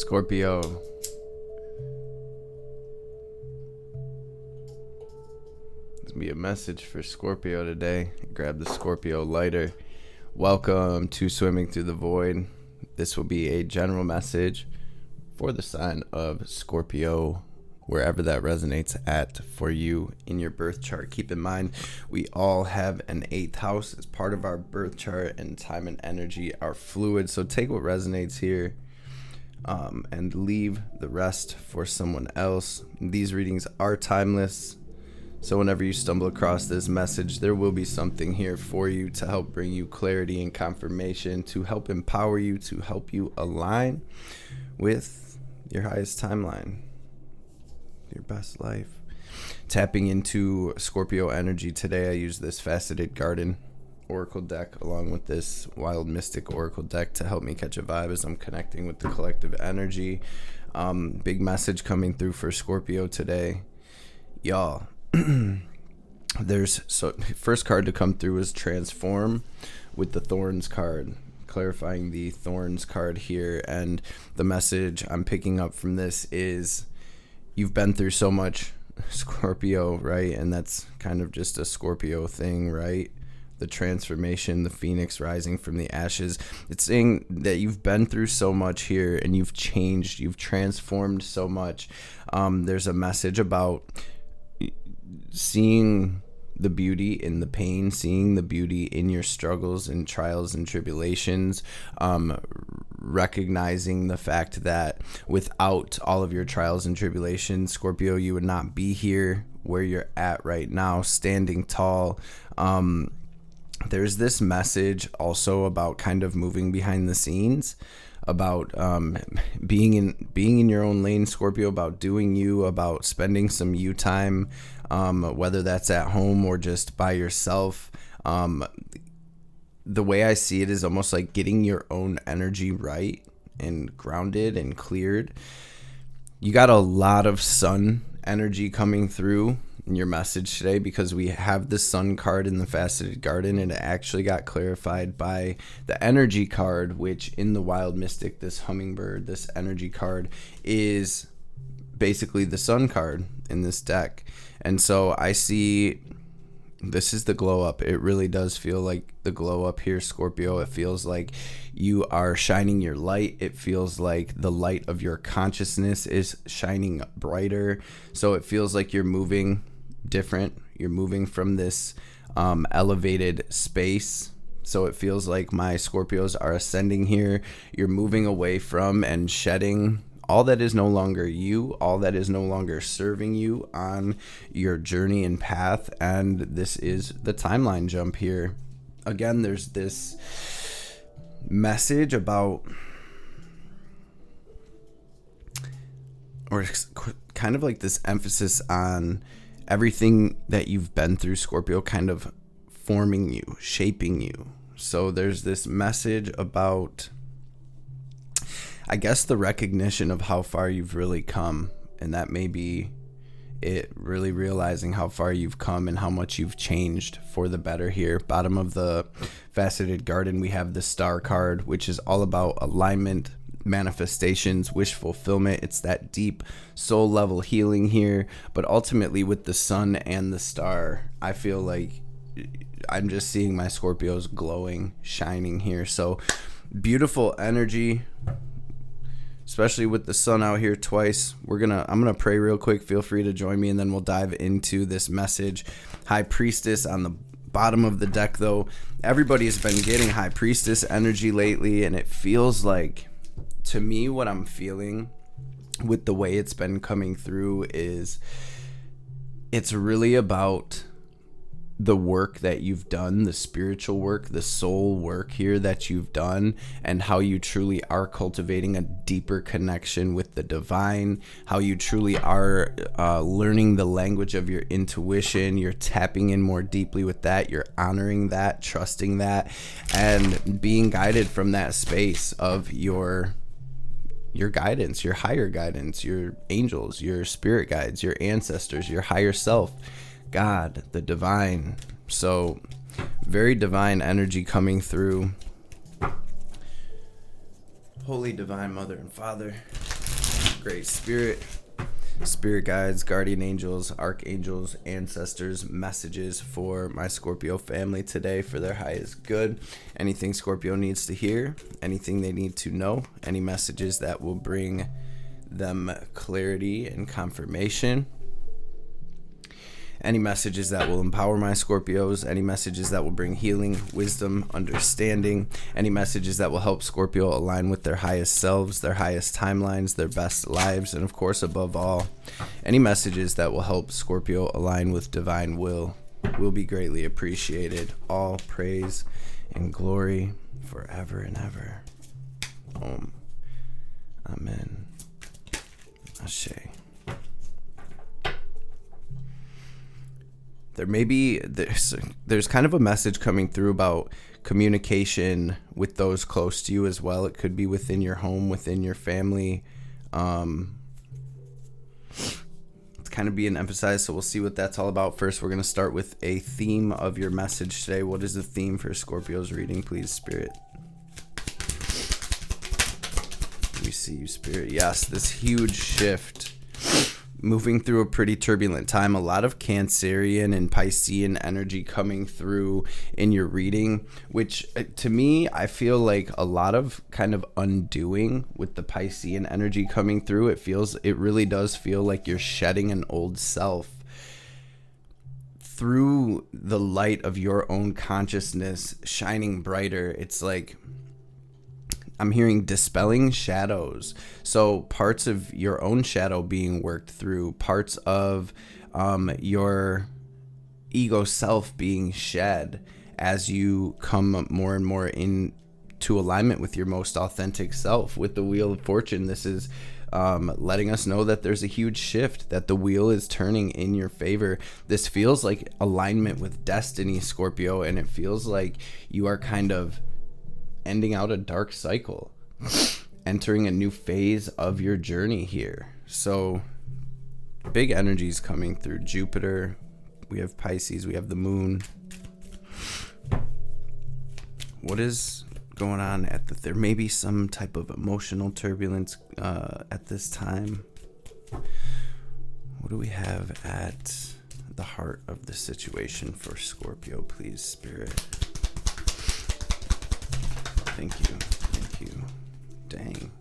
Scorpio. There's gonna be a message for Scorpio today. Grab the Scorpio lighter. Welcome to Swimming Through the Void. This will be a general message for the sign of Scorpio, wherever that resonates at for you in your birth chart. Keep in mind, we all have an 8th house as part of our birth chart, and time and energy are fluid. So take what resonates here and leave the rest for someone else. These readings are timeless. So whenever you stumble across this message, there will be something here for you to help bring you clarity and confirmation, to help empower you, to help you align with your highest timeline, your best life. Tapping into Scorpio energy today, I use this Faceted Garden Oracle deck along with this Wild Mystic Oracle deck to help me catch a vibe as I'm connecting with the collective energy. Big message coming through for Scorpio today, y'all. First card to come through is Transform with the Thorns card, clarifying the Thorns card here. And the message I'm picking up from this is you've been through so much, Scorpio, right? And that's kind of just a Scorpio thing, right? The transformation, the phoenix rising from the ashes. It's saying that you've been through so much here and you've changed, you've transformed so much. There's a message about seeing the beauty in the pain, seeing the beauty in your struggles and trials and tribulations, recognizing the fact that without all of your trials and tribulations, Scorpio, you would not be here where you're at right now, standing tall. There's this message also about kind of moving behind the scenes, about being in your own lane, Scorpio, about doing you, about spending some you time, whether that's at home or just by yourself. The way I see it is almost like getting your own energy right and grounded and cleared. You got a lot of sun energy coming through in your message today because we have the Sun card in the Faceted Garden, and it actually got clarified by the Energy card, which in the Wild Mystic, this hummingbird, this energy card is basically the Sun card in this deck. And so I see this is the glow up. It really does feel like the glow up here, Scorpio. It feels like you are shining your light. It feels like the light of your consciousness is shining brighter. So it feels like you're moving different. You're moving from this elevated space. So it feels like my Scorpios are ascending here. You're moving away from and shedding all that is no longer you, all that is no longer serving you on your journey and path. And this is the timeline jump here. Again, there's this message about, or kind of like this emphasis on everything that you've been through, Scorpio, kind of forming you, shaping you. So there's this message about, I guess, the recognition of how far you've really come, and that may be it, really realizing how far you've come and how much you've changed for the better here. Bottom of the Faceted Garden, we have the Star card, which is all about alignment, manifestations, wish fulfillment. It's that deep soul level healing here. But ultimately with the Sun and the Star, I feel like I'm just seeing my Scorpios glowing, shining here. So beautiful energy, especially with the Sun out here twice. I'm gonna pray real quick. Feel free to join me, and then we'll dive into this message. High Priestess on the bottom of the deck, though. Everybody's been getting High Priestess energy lately, and it feels like, to me, what I'm feeling with the way it's been coming through is it's really about the work that you've done, the spiritual work, the soul work here that you've done, and how you truly are cultivating a deeper connection with the divine, how you truly are learning the language of your intuition. You're tapping in more deeply with that. You're honoring that, trusting that, and being guided from that space of your guidance, your higher guidance, your angels, your spirit guides, your ancestors, your higher self, God, the divine. So very divine energy coming through. Holy Divine Mother and Father, Great spirit guides, guardian angels, archangels, ancestors, messages for my Scorpio family today for their highest good. Anything Scorpio needs to hear, anything they need to know, any messages that will bring them clarity and confirmation. Any messages that will empower my Scorpios, any messages that will bring healing, wisdom, understanding, any messages that will help Scorpio align with their highest selves, their highest timelines, their best lives, and of course, above all, any messages that will help Scorpio align with divine will be greatly appreciated. All praise and glory forever and ever. Om. Amen. Ashe. There's kind of a message coming through about communication with those close to you as well. It could be within your home, within your family. It's kind of being emphasized, so we'll see what that's all about. First, we're going to start with a theme of your message today. What is the theme for Scorpio's reading, please, Spirit? We see you, Spirit. Yes, this huge shift. Moving through a pretty turbulent time, a lot of Cancerian and Piscean energy coming through in your reading, which to me, I feel like a lot of kind of undoing with the Piscean energy coming through. It really does feel like you're shedding an old self through the light of your own consciousness shining brighter. It's like I'm hearing dispelling shadows. So parts of your own shadow being worked through, parts of your ego self being shed as you come more and more into alignment with your most authentic self. With the Wheel of Fortune, this is letting us know that there's a huge shift, that the wheel is turning in your favor. This feels like alignment with destiny, Scorpio, and it feels like you are kind of ending out a dark cycle, entering a new phase of your journey here. So big energies coming through. Jupiter, we have Pisces, we have the moon. What is going on there may be some type of emotional turbulence at this time. What do we have at the heart of the situation for Scorpio, please, Spirit? Thank you. Dang.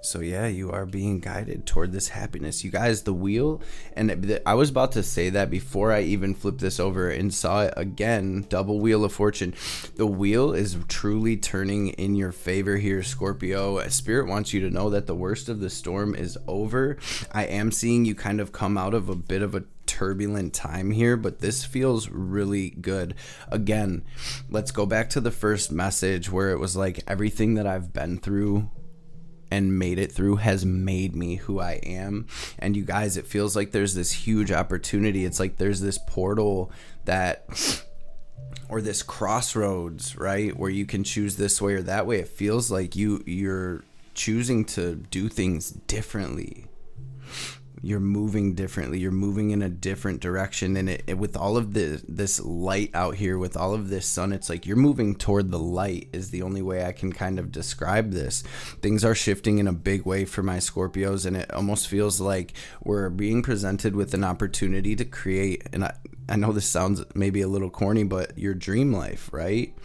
So yeah, you are being guided toward this happiness. You guys, the wheel, and I was about to say that before I even flipped this over and saw it again, double Wheel of Fortune. The wheel is truly turning in your favor here, Scorpio. Spirit wants you to know that the worst of the storm is over. I am seeing you kind of come out of a bit of a turbulent time here, but this feels really good. Again, let's go back to the first message where it was like everything that I've been through and made it through has made me who I am. And you guys, it feels like there's this huge opportunity. It's like there's this portal or this crossroads, right, where you can choose this way or that way. It feels like you're choosing to do things differently. You're moving differently. You're moving in a different direction. And it with all of this light out here, with all of this sun, it's like you're moving toward the light is the only way I can kind of describe this. Things are shifting in a big way for my Scorpios, and it almost feels like we're being presented with an opportunity to create, and I know this sounds maybe a little corny, but your dream life, right?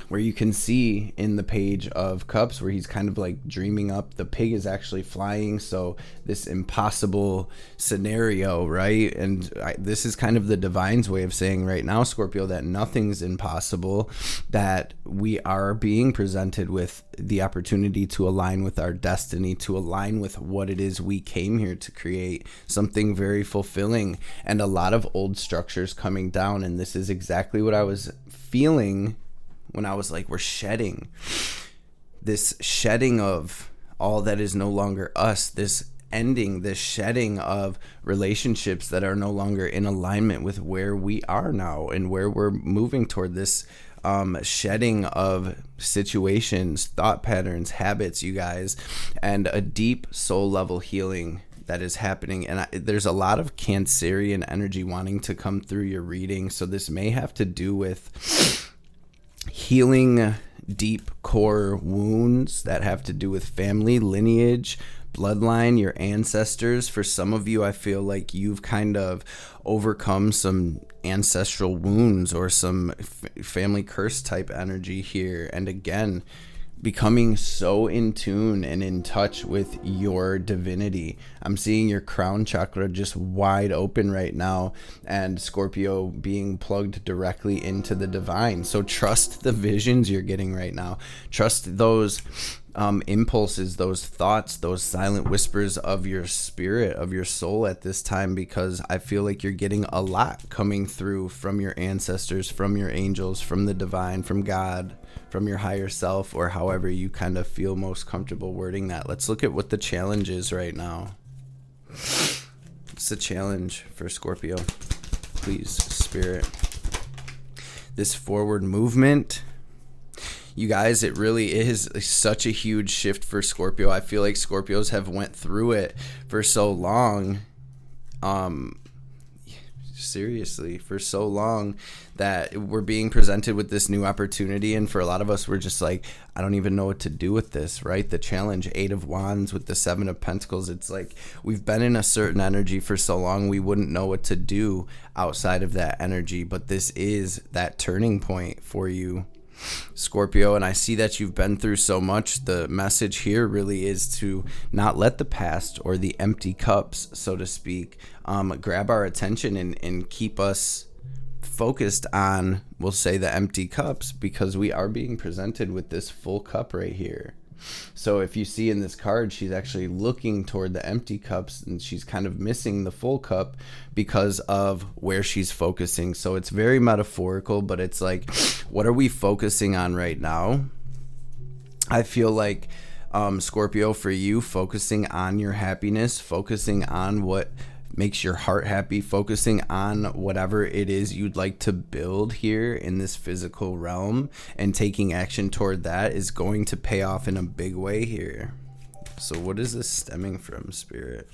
Where you can see in the Page of Cups where he's kind of like dreaming up, the pig is actually flying. So this impossible scenario, right? And this is kind of the divine's way of saying right now, Scorpio, that nothing's impossible, that we are being presented with the opportunity to align with our destiny, to align with what it is we came here to create, something very fulfilling, and a lot of old structures coming down. And this is exactly what I was feeling when I was like, we're shedding of all that is no longer us, this ending, this shedding of relationships that are no longer in alignment with where we are now and where we're moving toward, this shedding of situations, thought patterns, habits, you guys, and a deep soul level healing that is happening. And there's a lot of Cancerian energy wanting to come through your reading. So this may have to do with healing deep core wounds that have to do with family lineage, bloodline, your ancestors. For some of you, I feel like you've kind of overcome some ancestral wounds or some family curse type energy here. And again, becoming so in tune and in touch with your divinity. I'm seeing your crown chakra just wide open right now, and Scorpio being plugged directly into the divine. So trust the visions you're getting right now. Trust those impulses, those thoughts, those silent whispers of your spirit, of your soul at this time, because I feel like you're getting a lot coming through from your ancestors, from your angels, from the divine, from God, from your higher self, or however you kind of feel most comfortable wording that. Let's look at what the challenge is right now. It's a challenge for Scorpio. Please, Spirit. This forward movement. You guys, it really is such a huge shift for Scorpio. I feel like Scorpios have went through it for so long. Seriously, for so long that we're being presented with this new opportunity. And for a lot of us, we're just like, I don't even know what to do with this, right? The challenge, 8 of Wands with the 7 of Pentacles. It's like we've been in a certain energy for so long, we wouldn't know what to do outside of that energy. But this is that turning point for you, Scorpio, and I see that you've been through so much. The message here really is to not let the past or the empty cups, so to speak, grab our attention and keep us focused on, we'll say, the empty cups, because we are being presented with this full cup right here. So if you see in this card, she's actually looking toward the empty cups, and she's kind of missing the full cup because of where she's focusing. So it's very metaphorical, but it's like, what are we focusing on right now? I feel like, Scorpio, for you, focusing on your happiness, focusing on what makes your heart happy, focusing on whatever it is you'd like to build here in this physical realm, and taking action toward that is going to pay off in a big way here. So what is this stemming from, Spirit?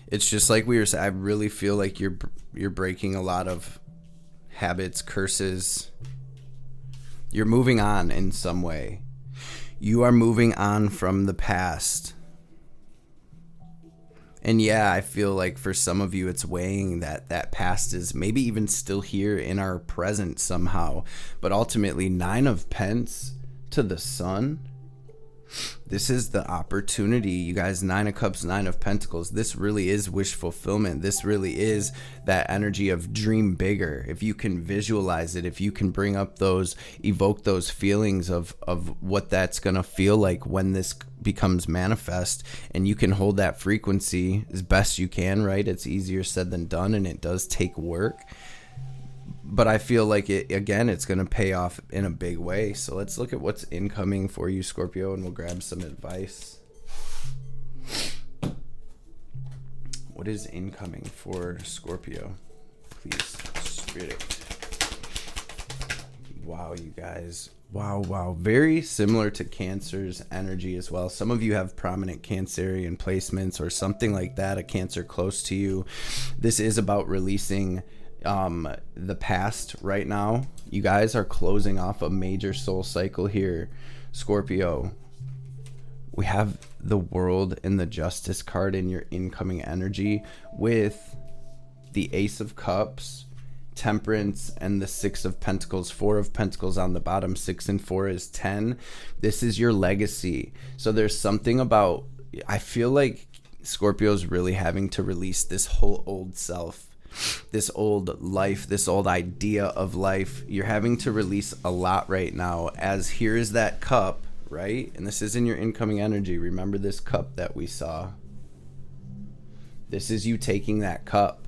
It's just like we were saying, I really feel like you're breaking a lot of habits, curses. You're moving on in some way. You are moving on from the past. And yeah, I feel like for some of you, it's weighing that past is maybe even still here in our present somehow. But ultimately, 9 of Pence to the Sun. This is the opportunity, you guys. 9 of Cups, 9 of Pentacles. This really is wish fulfillment. This really is that energy of dream bigger. If you can visualize it, if you can bring up evoke those feelings of what that's going to feel like when this becomes manifest, and you can hold that frequency as best you can, right? It's easier said than done, and it does take work. But I feel like it's going to pay off in a big way. So let's look at what's incoming for you, Scorpio, and we'll grab some advice. What is incoming for Scorpio? Please, Spirit. Wow, you guys. Wow. Very similar to Cancer's energy as well. Some of you have prominent Cancerian placements or something like that, a Cancer close to you. This is about releasing the past right now. You guys are closing off a major soul cycle here, Scorpio. We have the World and the Justice card in your incoming energy, with the Ace of Cups, Temperance, and the 6 of Pentacles. 4 of Pentacles on the bottom. 6 and 4 is 10. This is your legacy. So there's something about, I feel like Scorpio's really having to release this whole old self, this old life, this old idea of life. You're having to release a lot right now, as here is that cup, right? And this is in your incoming energy. Remember this cup that we saw? This is you taking that cup.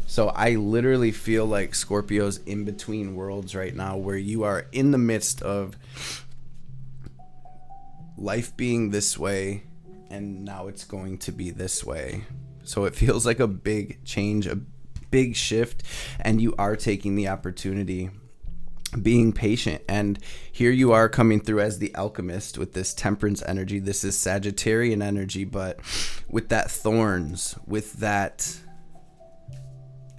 So I literally feel like Scorpio's in between worlds right now, where you are in the midst of life being this way, and now it's going to be this way. So it feels like a big change, a big shift, and you are taking the opportunity, being patient. And here you are coming through as the alchemist with this Temperance energy. This is Sagittarian energy, but with that thorns, with that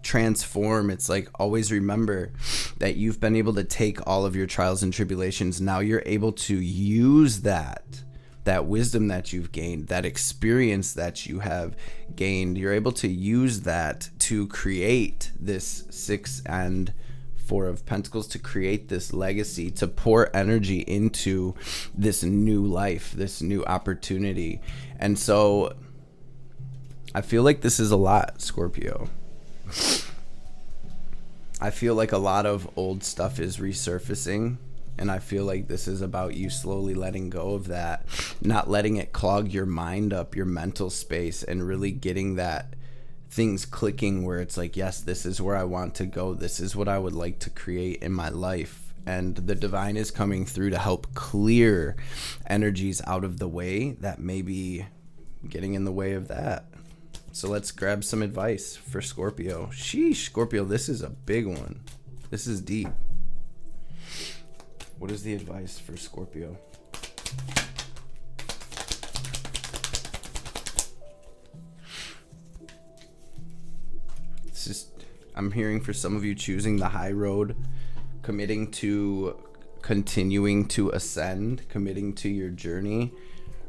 transform. It's like, always remember that you've been able to take all of your trials and tribulations. Now you're able to use that wisdom that you've gained, that experience that you have gained. You're able to use that to create this 6 and 4 of Pentacles, to create this legacy, to pour energy into this new life, this new opportunity. And so I feel like this is a lot, Scorpio. I feel like a lot of old stuff is resurfacing, and I feel like this is about you slowly letting go of that, not letting it clog your mind up, your mental space, and really getting that things clicking where it's like, yes, this is where I want to go. This is what I would like to create in my life. And the divine is coming through to help clear energies out of the way that may be getting in the way of that. So let's grab some advice for Scorpio. Sheesh, Scorpio, this is a big one. This is deep. What is the advice for Scorpio? It's just, I'm hearing for some of you choosing the high road, committing to continuing to ascend, committing to your journey,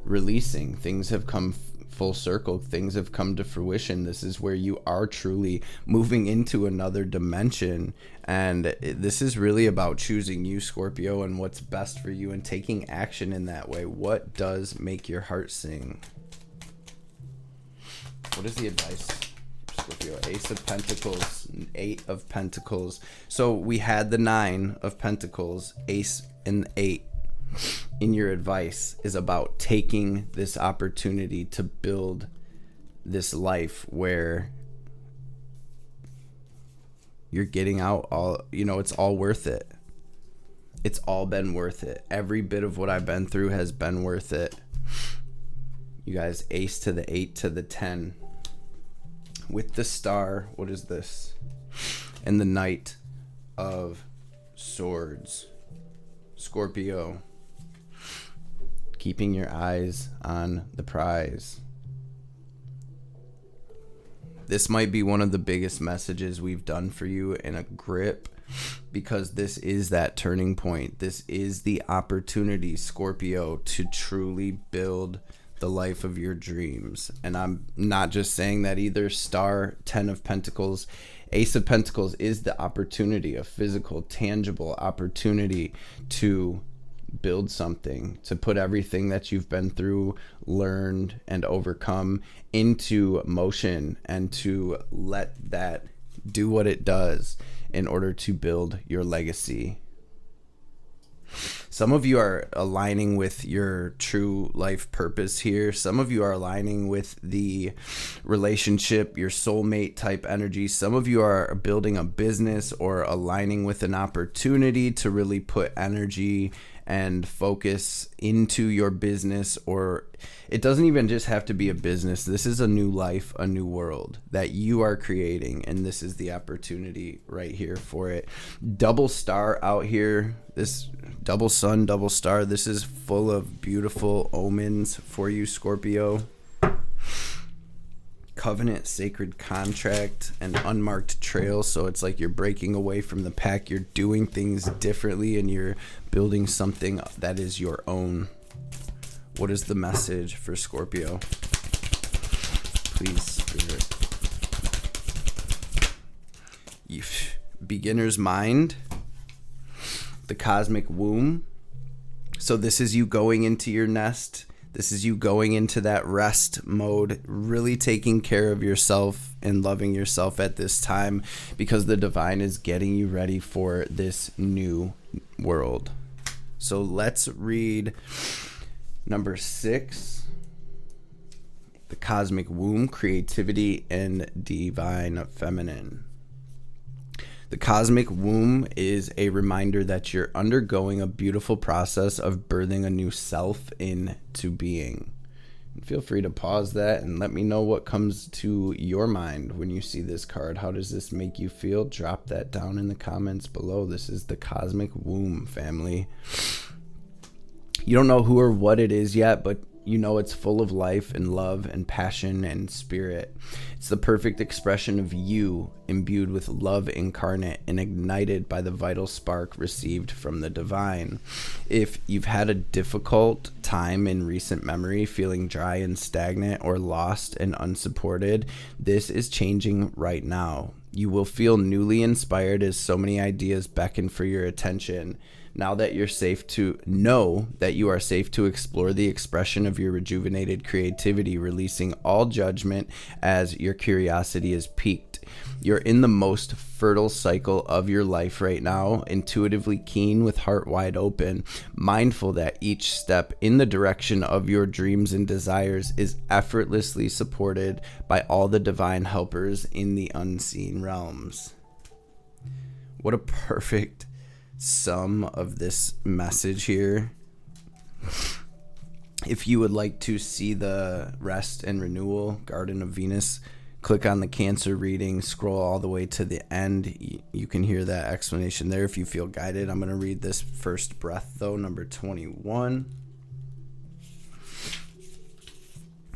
releasing. Things have come full circle. Things have come to fruition. This is where you are truly moving into another dimension. And this is really about choosing you, Scorpio, and what's best for you and taking action in that way. What does make your heart sing? What is the advice, Scorpio? Ace of Pentacles, 8 of Pentacles. So we had the 9 of Pentacles, Ace and 8. In your advice is about taking this opportunity to build this life where you're getting out all, it's all worth it. It's all been worth it. Every bit of what I've been through has been worth it. You guys, Ace to the 8 to the 10. With the Star, what is this? And the Knight of Swords. Scorpio, keeping your eyes on the prize. This might be one of the biggest messages we've done for you in a grip, because this is that turning point. This is the opportunity, Scorpio, to truly build the life of your dreams. And I'm not just saying that either. Star, 10 of Pentacles, Ace of Pentacles is the opportunity, a physical, tangible opportunity to build something, to put everything that you've been through, learned, and overcome into motion, and to let that do what it does in order to build your legacy. Some of you are aligning with your true life purpose here. Some of you are aligning with the relationship, your soulmate type energy. Some of you are building a business or aligning with an opportunity to really put energy and focus into your business. Or it doesn't even just have to be a business. This is a new life, a new world that you are creating, and this is the opportunity right here for it. Double star out here, this double sun, double star, this is full of beautiful omens for you, Scorpio. Covenant, sacred contract, and unmarked trail. So it's like you're breaking away from the pack, you're doing things differently, and you're building something that is your own. What is the message for Scorpio? Please, Spirit. Beginner's mind, the cosmic womb. So this is you going into your nest. This is you going into that rest mode, really taking care of yourself and loving yourself at this time, because the divine is getting you ready for this new world. So let's read number 6, the cosmic womb, creativity and divine feminine. The cosmic womb is a reminder that you're undergoing a beautiful process of birthing a new self into being. Feel free to pause that and let me know what comes to your mind when you see this card. How does this make you feel? Drop that down in the comments below. This is the cosmic womb, family. You don't know who or what it is yet, but You know it's full of life and love and passion and spirit. It's the perfect expression of you, imbued with love incarnate and ignited by the vital spark received from the divine. If you've had a difficult time in recent memory, feeling dry and stagnant or lost and unsupported, this is changing right now. You will feel newly inspired as so many ideas beckon for your attention. Now that you are safe to explore the expression of your rejuvenated creativity, releasing all judgment as your curiosity is piqued. You're in the most fertile cycle of your life right now, intuitively keen with heart wide open, mindful that each step in the direction of your dreams and desires is effortlessly supported by all the divine helpers in the unseen realms. What a perfect sum of this message here. If you would like to see the rest and renewal Garden of Venus, click on the Cancer reading, scroll all the way to the end. You can hear that explanation there if you feel guided. I'm going to read this first breath though, number 21.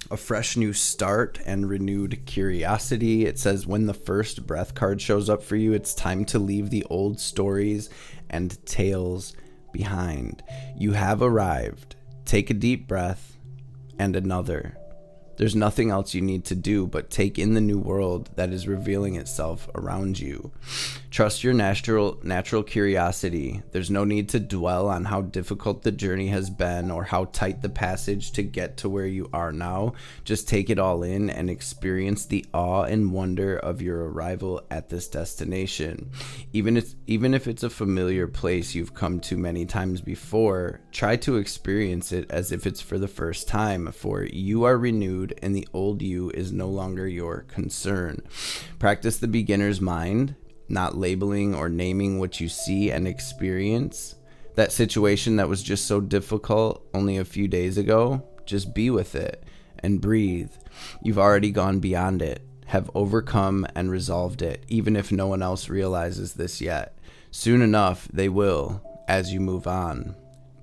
A fresh new start and renewed curiosity. It says when the first breath card shows up for you, it's time to leave the old stories and tales behind. You have arrived. Take a deep breath and another. There's nothing else you need to do but take in the new world that is revealing itself around you. Trust your natural curiosity. There's no need to dwell on how difficult the journey has been or how tight the passage to get to where you are now. Just take it all in and experience the awe and wonder of your arrival at this destination. Even if it's a familiar place you've come to many times before, try to experience it as if it's for the first time, for you are renewed and the old you is no longer your concern. Practice the beginner's mind, not labeling or naming what you see and experience. That situation that was just so difficult only a few days ago, just be with it and breathe. You've already gone beyond it, have overcome and resolved it, even if no one else realizes this yet. Soon enough, they will, as you move on.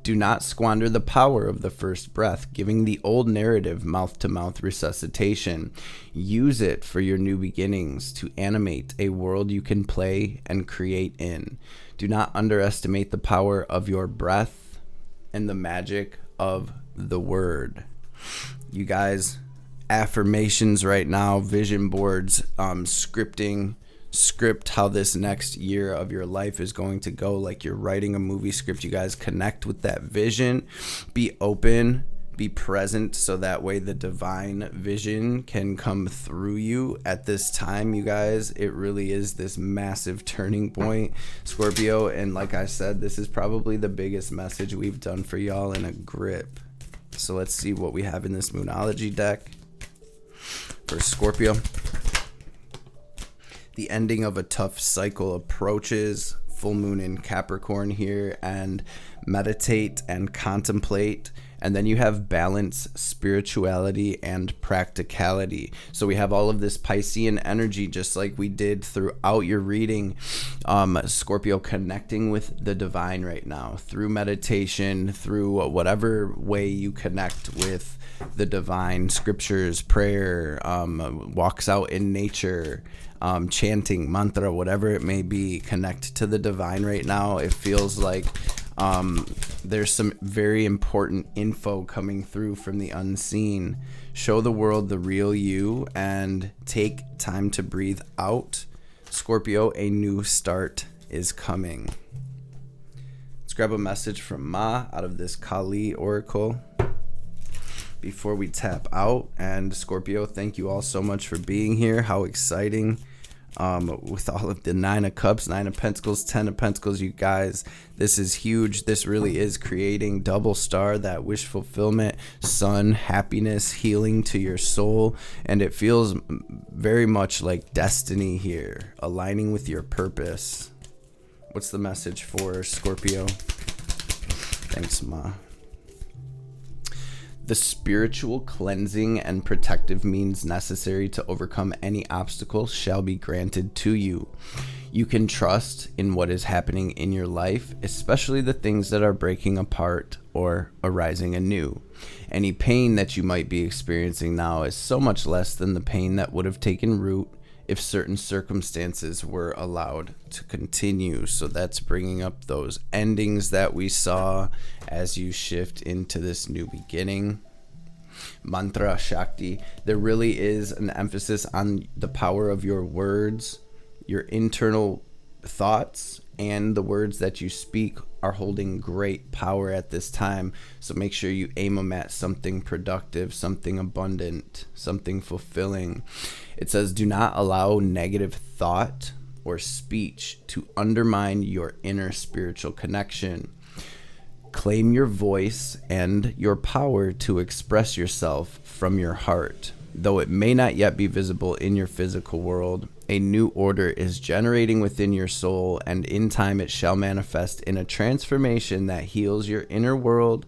Do not squander the power of the first breath, giving the old narrative mouth-to-mouth resuscitation. Use it for your new beginnings to animate a world you can play and create in. Do not underestimate the power of your breath and the magic of the word. You guys, affirmations right now, vision boards, script how this next year of your life is going to go, like you're writing a movie script. You guys connect with that vision, be open, be present, so that way the divine vision can come through you at this time. You guys, it really is this massive turning point, Scorpio, and like I said, this is probably the biggest message we've done for y'all in a grip. So let's see what we have in this Moonology deck for Scorpio. The ending of a tough cycle approaches. Full moon in Capricorn here, and meditate and contemplate. And then you have balance, spirituality, and practicality. So we have all of this Piscean energy, just like we did throughout your reading. Scorpio, connecting with the divine right now through meditation, through whatever way you connect with the divine, scriptures, prayer, walks out in nature, chanting, mantra, whatever it may be. Connect to the divine right now. It feels like there's some very important info coming through from the unseen. Show the world the real you and take time to breathe out. Scorpio, a new start is coming. Let's grab a message from Ma out of this Kali Oracle before we tap out. And Scorpio, thank you all so much for being here. How exciting. With all of the 9 of Cups, 9 of Pentacles, 10 of Pentacles, you guys, this is huge. This really is creating double star, that wish fulfillment, sun, happiness, healing to your soul. And it feels very much like destiny here, aligning with your purpose. What's the message for Scorpio? Thanks, Ma. The spiritual cleansing and protective means necessary to overcome any obstacle shall be granted to you. You can trust in what is happening in your life, especially the things that are breaking apart or arising anew. Any pain that you might be experiencing now is so much less than the pain that would have taken root if certain circumstances were allowed to continue. So that's bringing up those endings that we saw as you shift into this new beginning. Mantra Shakti. There really is an emphasis on the power of your words, your internal thoughts, and the words that you speak are holding great power at this time. So make sure you aim them at something productive, something abundant, something fulfilling. It says, do not allow negative thought or speech to undermine your inner spiritual connection. Claim your voice and your power to express yourself from your heart. Though it may not yet be visible in your physical world, a new order is generating within your soul, and in time it shall manifest in a transformation that heals your inner world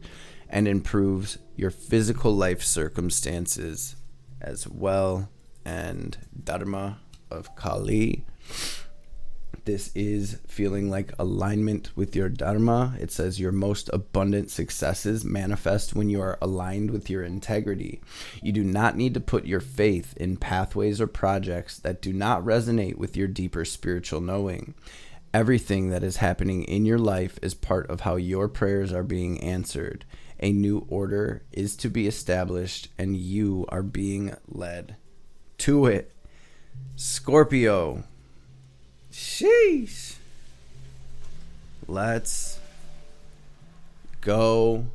and improves your physical life circumstances as well. And Dharma of Kali. This is feeling like alignment with your Dharma. It says your most abundant successes manifest when you are aligned with your integrity. You do not need to put your faith in pathways or projects that do not resonate with your deeper spiritual knowing. Everything that is happening in your life is part of how your prayers are being answered. A new order is to be established, and you are being led to it. Scorpio. Sheesh. Let's go.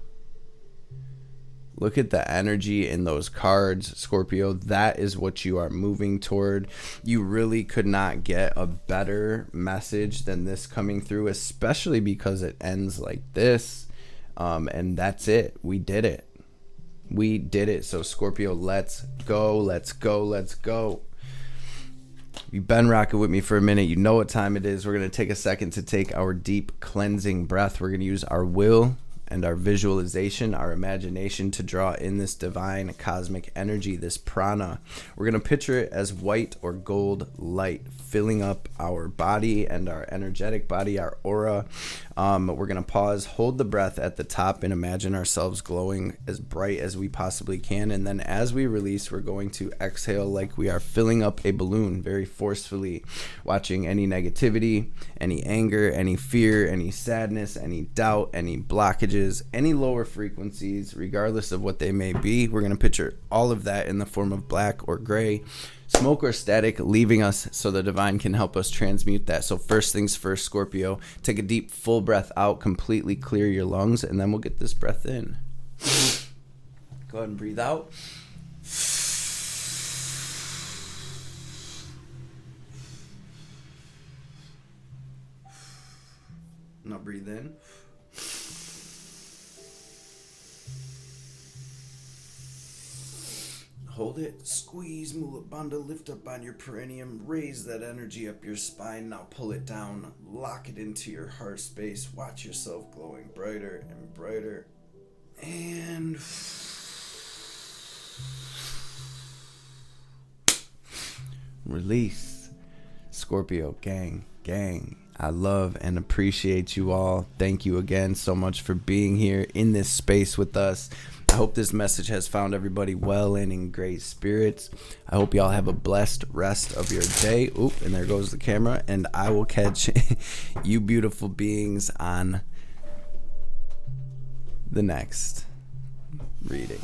Look at the energy in those cards, Scorpio. That is what you are moving toward. You really could not get a better message than this coming through, especially because it ends like this. And that's it. We did it. We did it. So Scorpio, let's go. Let's go. Let's go. You've been rocking with me for a minute. You know what time it is. We're going to take a second to take our deep cleansing breath. We're going to use our will and our visualization, our imagination to draw in this divine cosmic energy, this prana. We're going to picture it as white or gold light filling up our body and our energetic body, our aura. We're going to pause, hold the breath at the top, and imagine ourselves glowing as bright as we possibly can. And then as we release, we're going to exhale like we are filling up a balloon very forcefully, watching any negativity, any anger, any fear, any sadness, any doubt, any blockages, any lower frequencies, regardless of what they may be. We're going to picture all of that in the form of black or gray, smoke or static, leaving us so the divine can help us transmute that. So first things first, Scorpio, take a deep full breath out, completely clear your lungs, and then we'll get this breath in. Go ahead and breathe out. Now breathe in. Hold it, squeeze, Mula Bandha, lift up on your perineum, raise that energy up your spine. Now pull it down, lock it into your heart space. Watch yourself glowing brighter and brighter. And release. Scorpio, gang. I love and appreciate you all. Thank you again so much for being here in this space with us. I hope this message has found everybody well and in great spirits. I hope y'all have a blessed rest of your day. Oop, and there goes the camera. And I will catch you beautiful beings on the next reading.